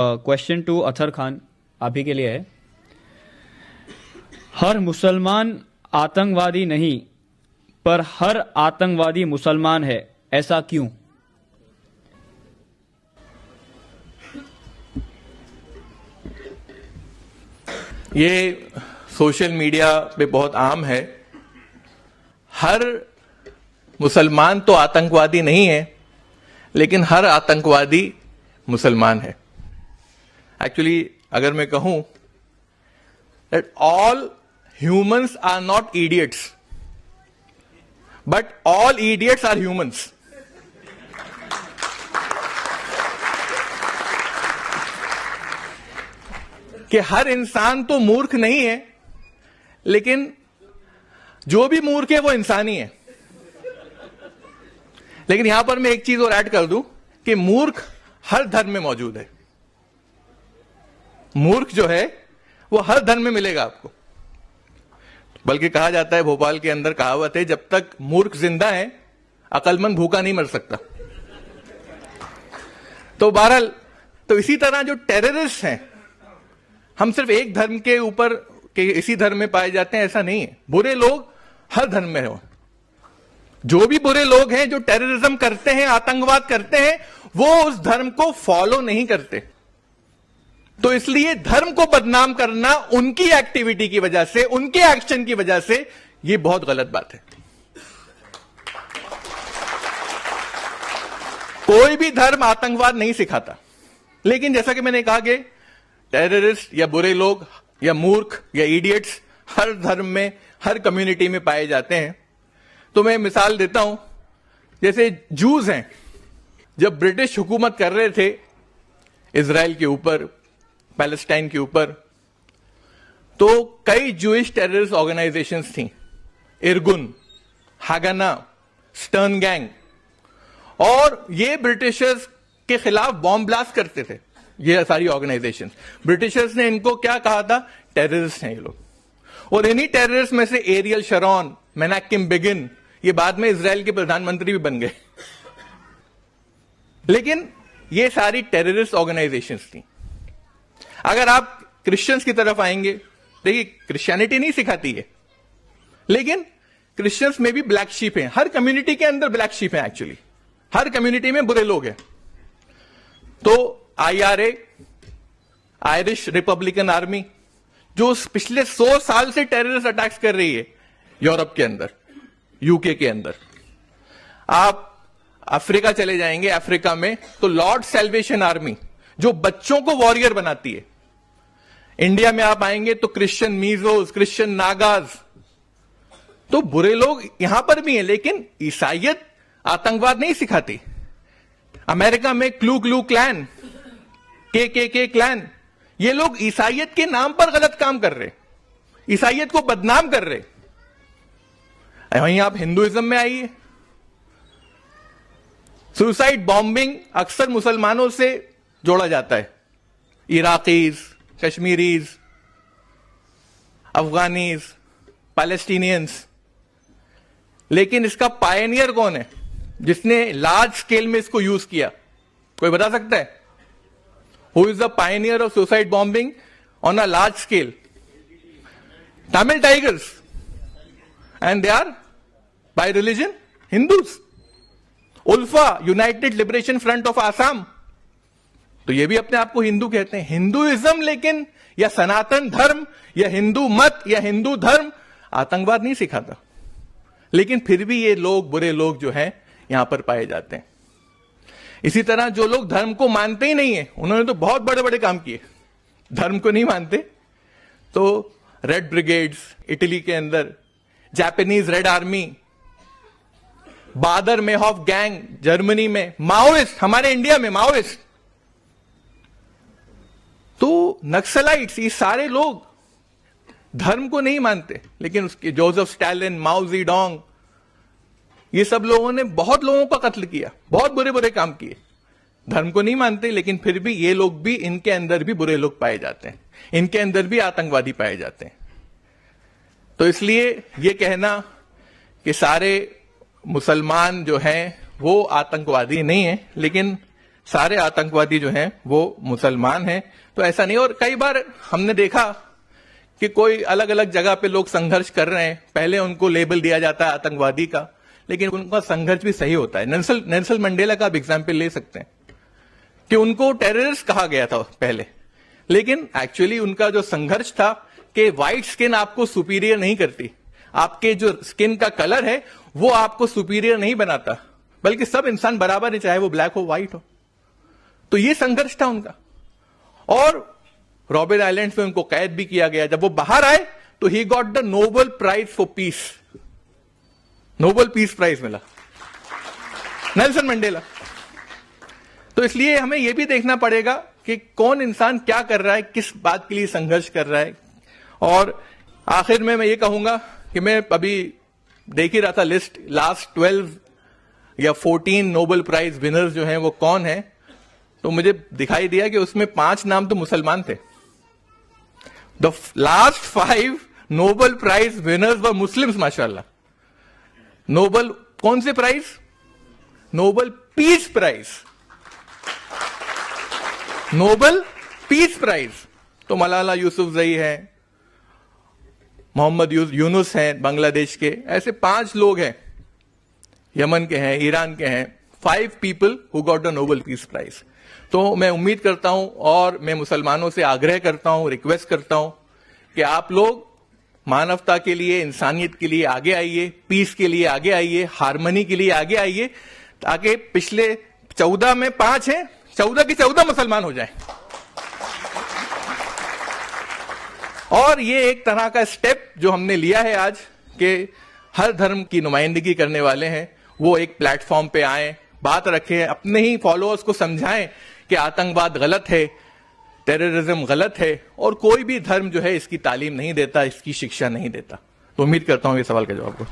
Question to Athar Khan, आप ही के लिए है। हर मुसलमान आतंकवादी नहीं, पर हर आतंकवादी मुसलमान है, ऐसा क्यों? ये सोशल मीडिया पे बहुत आम है। हर मुसलमान तो आतंकवादी नहीं है, लेकिन हर आतंकवादी मुसलमान है। एक्चुअली अगर मैं कहूं that all humans are not idiots, but all idiots are humans. कि हर इंसान तो मूर्ख नहीं है, लेकिन जो भी मूर्ख है वो इंसान ही है। लेकिन यहां पर मैं एक चीज और ऐड कर दूं कि मूर्ख हर धर्म में मौजूद है। मूर्ख जो है वो हर धर्म में मिलेगा आपको। बल्कि कहा जाता है, भोपाल के अंदर कहावत है, जब तक मूर्ख जिंदा है अकलमंद भूखा नहीं मर सकता। तो बहरहाल, तो इसी तरह जो टेररिस्ट हैं, हम सिर्फ एक धर्म के ऊपर के इसी धर्म में पाए जाते हैं ऐसा नहीं है। बुरे लोग हर धर्म में हो। जो भी बुरे लोग हैं जो टेररिज्म करते हैं, आतंकवाद करते हैं, वो उस धर्म को फॉलो नहीं करते। तो इसलिए धर्म को बदनाम करना उनकी एक्टिविटी की वजह से, उनके एक्शन की वजह से, यह बहुत गलत बात है। कोई भी धर्म आतंकवाद नहीं सिखाता, लेकिन जैसा कि मैंने कहा कि टेररिस्ट या बुरे लोग या मूर्ख या इडियट्स हर धर्म में, हर कम्युनिटी में पाए जाते हैं। तो मैं मिसाल देता हूं, जैसे जूज हैं, जब ब्रिटिश हुकूमत कर रहे थे इजराइल के ऊपर, पैलेस्टाइन के ऊपर, तो कई जूइश टेररिस्ट ऑर्गेनाइजेशंस थी, इरगुन, हागाना, स्टर्न गैंग, और ये ब्रिटिशर्स के खिलाफ बॉम्ब ब्लास्ट करते थे। ये सारी ऑर्गेनाइजेशंस, ब्रिटिशर्स ने इनको क्या कहा था? टेररिस्ट हैं ये लोग। और इन्हीं टेररिस्ट में से एरियल शरॉन, मेनाकिम बिगिन, ये बाद में इजराइल के प्रधानमंत्री भी बन गए। लेकिन ये सारी टेररिस्ट ऑर्गेनाइजेशंस थी। अगर आप क्रिश्चियंस की तरफ आएंगे, देखिए क्रिश्चियनिटी नहीं सिखाती है, लेकिन क्रिश्चियंस में भी ब्लैक शीप हैं। हर कम्युनिटी के अंदर ब्लैक शीप हैं। एक्चुअली हर कम्युनिटी में बुरे लोग हैं। तो IRA, आयरिश रिपब्लिकन आर्मी, जो पिछले 100 साल से टेररिस्ट अटैक्स कर रही है यूरोप के अंदर, यूके के अंदर। आप अफ्रीका चले जाएंगे, अफ्रीका में तो लॉर्ड सैल्वेशन आर्मी, जो बच्चों को वॉरियर बनाती है। इंडिया में आप आएंगे तो क्रिश्चियन मीजोस, क्रिश्चियन नागाज, तो बुरे लोग यहां पर भी हैं, लेकिन ईसाइयत आतंकवाद नहीं सिखाती। अमेरिका में क्लू क्लैन, के क्लैन, ये लोग ईसाइयत के नाम पर गलत काम कर रहे, ईसाइयत को बदनाम कर रहे। वहीं आप हिंदुइज्म में आइए, सुसाइड बॉम्बिंग अक्सर मुसलमानों से जोड़ा जाता है। इराकीज, कश्मीरीज, अफगानीज, पैलेस्टीनियंस, लेकिन इसका पायनियर कौन है जिसने लार्ज स्केल में इसको यूज किया? कोई बता सकता है? Who is the pioneer of suicide bombing on a large scale? Tamil Tigers. And they are, by religion, Hindus. ULFA, United Liberation Front of Assam. तो ये भी अपने आप को हिंदू कहते हैं। हिंदुइज्म, लेकिन या सनातन धर्म या हिंदू मत या हिंदू धर्म आतंकवाद नहीं सिखाता, लेकिन फिर भी ये लोग, बुरे लोग जो हैं, यहां पर पाए जाते हैं। इसी तरह जो लोग धर्म को मानते ही नहीं है, उन्होंने तो बहुत बड़े बड़े काम किए। धर्म को नहीं मानते तो रेड ब्रिगेड्स इटली के अंदर, जापानीज रेड आर्मी, बादर मेहॉफ गैंग जर्मनी में, माओइस्ट हमारे इंडिया में माओइस्ट, तो नक्सलाइट्स, ये सारे लोग धर्म को नहीं मानते, लेकिन उसके जोसेफ स्टालिन, माओ जेडोंग, ये सब लोगों ने बहुत लोगों का कत्ल किया, बहुत बुरे बुरे काम किए। धर्म को नहीं मानते, लेकिन फिर भी ये लोग भी, इनके अंदर भी बुरे लोग पाए जाते हैं, इनके अंदर भी आतंकवादी पाए जाते हैं। तो इसलिए ये कहना कि सारे मुसलमान जो हैं वो आतंकवादी नहीं है, लेकिन सारे आतंकवादी जो हैं वो मुसलमान हैं। तो ऐसा नहीं। और कई बार हमने देखा कि कोई अलग अलग जगह पे लोग संघर्ष कर रहे हैं, पहले उनको लेबल दिया जाता है आतंकवादी का, लेकिन उनका संघर्ष भी सही होता है। नेल्सन मंडेला का आप एग्जाम्पल ले सकते हैं कि उनको टेररिस्ट कहा गया था पहले, लेकिन एक्चुअली उनका जो संघर्ष था कि व्हाइट स्किन आपको सुपीरियर नहीं करती, आपके जो स्किन का कलर है वो आपको सुपीरियर नहीं बनाता, बल्कि सब इंसान बराबर है, चाहे वो ब्लैक हो व्हाइट हो। तो ये संघर्ष था उनका। और रॉबिन आइलैंड्स में उनको कैद भी किया गया। जब वो बाहर आए तो ही got the Nobel prize for peace, Nobel peace prize मिला नेल्सन मंडेला। तो इसलिए हमें यह भी देखना पड़ेगा कि कौन इंसान क्या कर रहा है, किस बात के लिए संघर्ष कर रहा है। और आखिर में मैं ये कहूंगा कि मैं अभी देख ही रहा था लिस्ट, लास्ट 12 या 14 नोबेल प्राइज विनर्स जो हैं वो कौन है, तो मुझे दिखाई दिया कि उसमें 5 नाम तो मुसलमान थे। The last 5 Nobel prize winners were Muslims माशाल्लाह। नोबेल कौन से prize? Nobel peace prize, Nobel peace prize. तो मलाला यूसुफजई है, मोहम्मद यूनुस हैं बांग्लादेश के, ऐसे 5 लोग हैं, यमन के हैं, ईरान के हैं, 5 people who got the Nobel peace prize. तो मैं उम्मीद करता हूं और मैं मुसलमानों से आग्रह करता हूं, रिक्वेस्ट करता हूं कि आप लोग मानवता के लिए, इंसानियत के लिए आगे आइए, पीस के लिए आगे आइए, हार्मनी के लिए आगे आइए, ताकि पिछले 14 में 5 हैं, 14 के 14 मुसलमान हो जाएं। और ये एक तरह का स्टेप जो हमने लिया है आज कि हर धर्म की नुमाइंदगी करने वाले हैं वो एक प्लेटफॉर्म पे आए, बात रखें, अपने ही फॉलोअर्स को समझाएं कि आतंकवाद गलत है, टेररिज्म गलत है, और कोई भी धर्म जो है इसकी तालीम नहीं देता, इसकी शिक्षा नहीं देता। तो उम्मीद करता हूं ये सवाल का जवाब हो।